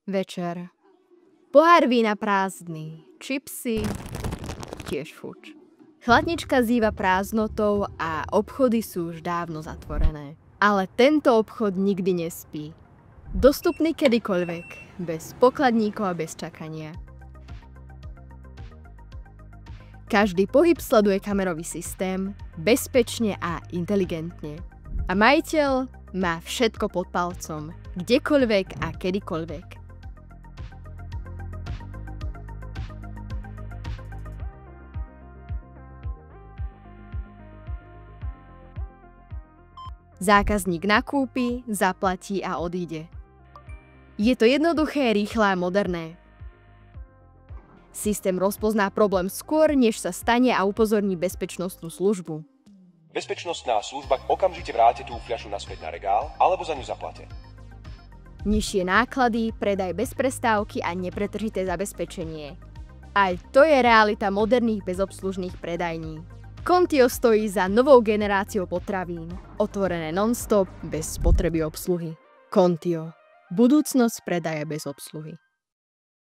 Večer. Pohár vína prázdny, čipsy, tiež fuč. Chladnička zýva prázdnotou a obchody sú už dávno zatvorené. Ale tento obchod nikdy nespí. Dostupný kedykoľvek, bez pokladníkov a bez čakania. Každý pohyb sleduje kamerový systém, bezpečne a inteligentne. A majiteľ má všetko pod palcom, kdekoľvek a kedykoľvek. Zákazník nakúpi, zaplatí a odíde. Je to jednoduché, rýchle a moderné. Systém rozpozná problém skôr, než sa stane a upozorní bezpečnostnú službu. Bezpečnostná služba okamžite vráte tú fľašu naspäť na regál alebo za ňu zaplate. Nižšie náklady, predaj bez prestávky a nepretržité zabezpečenie. Aj to je realita moderných bezobslužných predajní. Kontio stojí za novou generáciou potravín. Otvorené non-stop, bez potreby obsluhy. Kontio. Budúcnosť predaje bez obsluhy.